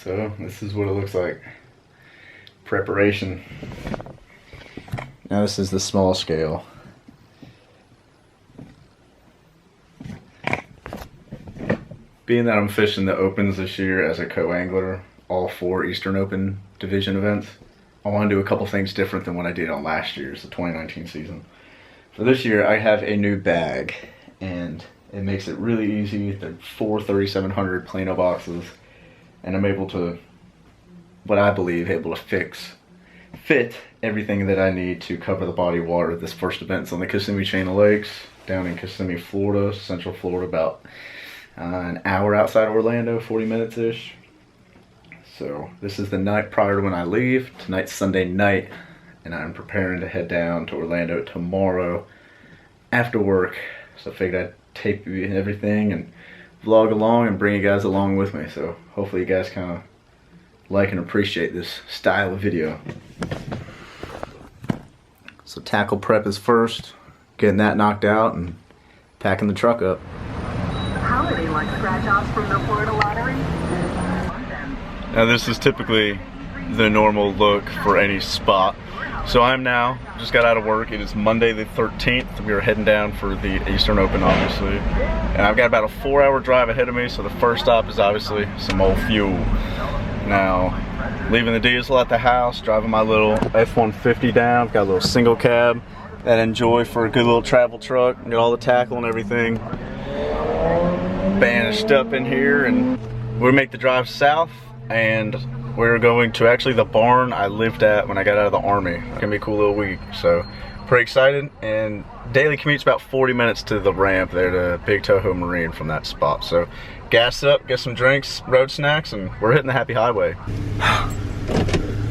So this is what it looks like. Preparation. Now this is the small scale. Being that I'm fishing the Opens this year as a co-angler, all 4 Eastern Open division events, I want to do a couple things different than what I did on last year's, the 2019 season. For this year, I have a new bag, and it makes it really easy. They're 4 3700 Plano boxes, and I'm able to, what I believe, able to fit everything that I need to cover the body of water. This first event's on the Kissimmee Chain of Lakes, down in Kissimmee, Florida, Central Florida, about an hour outside Orlando, 40 minutes-ish. So this is the night prior to when I leave. Tonight's Sunday night, and I'm preparing to head down to Orlando tomorrow after work. So I figured I'd tape everything and vlog along and bring you guys along with me. So hopefully you guys kind of like and appreciate this style of video. So tackle prep is first, getting that knocked out and packing the truck up. How many like scratch-offs from the Florida lottery? Now this is typically the normal look for any spot. So I'm now, just got out of work. It is Monday the 13th. We are heading down for the Eastern Open, obviously. And I've got about a 4-hour drive ahead of me, so the first stop is obviously some old fuel. Now, leaving the diesel at the house, driving my little F-150 down. Got a little single cab that I enjoy for a good little travel truck. Got all the tackle and everything banished up in here, and we'll make the drive south, and we're going to actually the barn I lived at when I got out of the Army. It's gonna be a cool little week, so pretty excited. And daily commute's about 40 minutes to the ramp there to Big Toho Marine from that spot. So gas up, get some drinks, road snacks, and we're hitting the happy highway.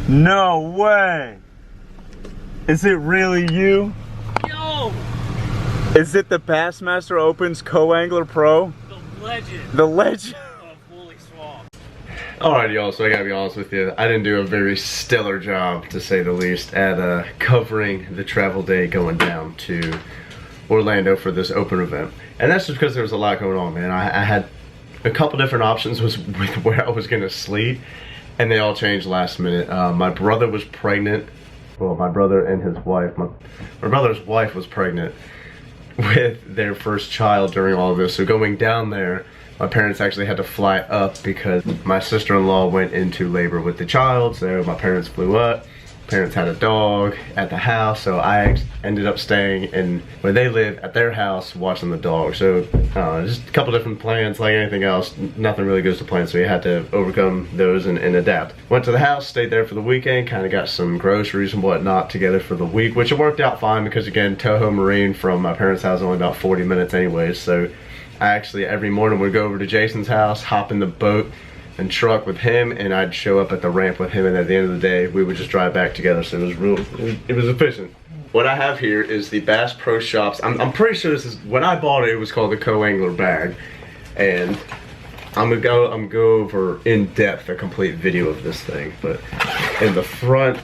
No way! Is it really you? Yo! Is it the Bassmaster Opens Co-Angler Pro? The legend. The legend. Of Woolly Swamp. Alright y'all, so I gotta be honest with you, I didn't do a very stellar job, to say the least, at covering the travel day going down to Orlando for this open event. And that's just because there was a lot going on, man. I had a couple different options with where I was gonna sleep, and they all changed last minute. My brother was pregnant. Well, my brother and his wife, my brother's wife was pregnant with their first child during all of this. So going down there, my parents actually had to fly up because my sister-in-law went into labor with the child. So my parents flew up. Parents had a dog at the house, so I ended up staying in where they live at their house watching the dog. So just a couple different plans, like anything else. Nothing really goes to plan, so we had to overcome those and adapt. Went to the house, stayed there for the weekend, kind of got some groceries and whatnot together for the week, which it worked out fine because, again, Toho Marine from my parents' house is only about 40 minutes anyways. So I actually every morning would go over to Jason's house, hop in the boat and truck with him, and I'd show up at the ramp with him, and at the end of the day we would just drive back together. So it was efficient. What I have here is the Bass Pro Shops. I'm pretty sure this is, when I bought it, it was called the Co-Angler bag, and I'm gonna go over in depth a complete video of this thing. But in the front,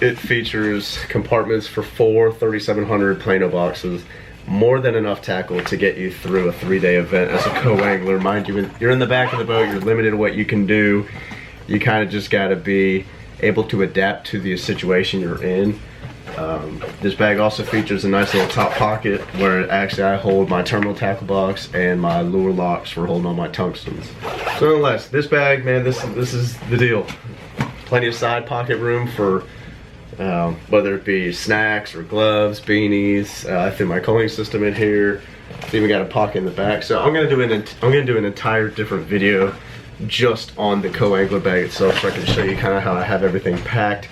it features compartments for 4 3700 Plano boxes. More than enough tackle to get you through a 3-day event as a co-angler. Mind you, you're in the back of the boat, you're limited to what you can do. You kind of just gotta be able to adapt to the situation you're in. This bag also features a nice little top pocket where actually I hold my terminal tackle box and my lure locks for holding on my tungstens. So nonetheless, this bag, man, this is the deal. Plenty of side pocket room for whether it be snacks or gloves, beanies. I threw my cooling system in here. It's even got a pocket in the back. So I'm gonna do an entire different video just on the Co-Angler bag itself, so I can show you kind of how I have everything packed,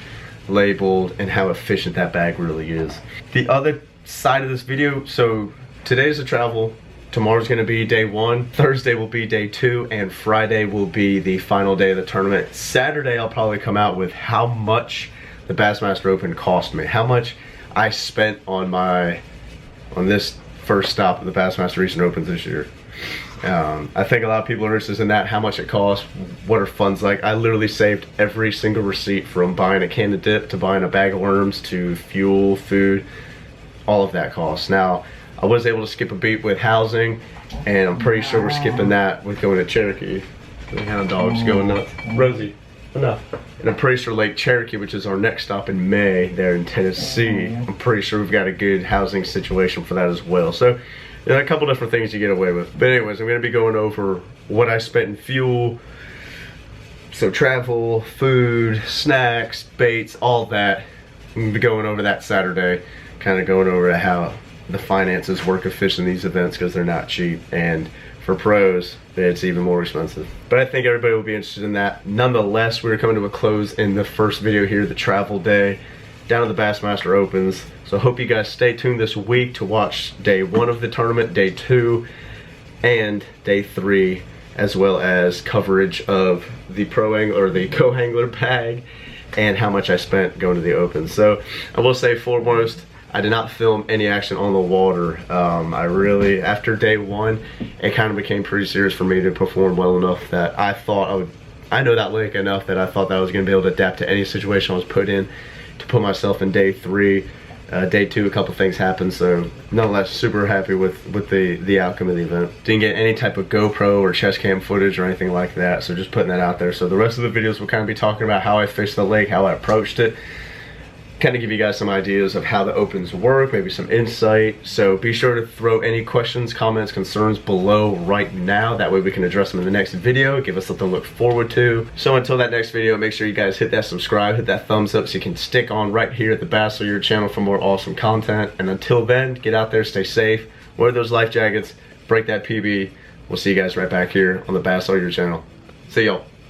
labeled, and how efficient that bag really is. The other side of this video, so today's the travel. Tomorrow's gonna be day 1, Thursday will be day 2, and Friday will be the final day of the tournament. Saturday I'll probably come out with how much the Bassmaster Open cost me, how much I spent on this first stop of the Bassmaster Eastern Opens this year. I think a lot of people are interested in that, how much it costs, what are funds like. I literally saved every single receipt, from buying a can of dip to buying a bag of worms to fuel, food, all of that costs. Now, I was able to skip a beat with housing, and I'm pretty sure we're skipping that with going to Cherokee. The hound dog's going nuts. Rosie, enough. And I'm pretty sure Lake Cherokee, which is our next stop in May there in Tennessee, I'm pretty sure we've got a good housing situation for that as well. So there are a couple different things you get away with. But anyways, I'm going to be going over what I spent in fuel. So travel, food, snacks, baits, all that. I'm going to be going over that Saturday. Kind of going over how the finances work of fishing these events because they're not cheap. And for pros, it's even more expensive. But I think everybody will be interested in that. Nonetheless, we're coming to a close in the first video here, the travel day down to the Bassmaster Opens. So I hope you guys stay tuned this week to watch day 1 of the tournament, day 2, and day 3, as well as coverage of the pro angler or the co-angler bag and how much I spent going to the Open. So I will say foremost, I did not film any action on the water. I really, after day 1, it kind of became pretty serious for me to perform well enough that I thought I know that lake enough that I thought that I was going to be able to adapt to any situation I was put in to put myself in day 3. Day 2, a couple things happened, so nonetheless, super happy with the outcome of the event. Didn't get any type of GoPro or chest cam footage or anything like that, so just putting that out there. So the rest of the videos will kind of be talking about how I fished the lake, how I approached it, kind of give you guys some ideas of how the Opens work, maybe some insight. So be sure to throw any questions, comments, concerns below right now. That way we can address them in the next video, give us something to look forward to. So until that next video, make sure you guys hit that subscribe, hit that thumbs up so you can stick on right here at the Bass All Year channel for more awesome content. And until then, get out there, stay safe, wear those life jackets, break that PB. We'll see you guys right back here on the Bass All Year channel. See y'all.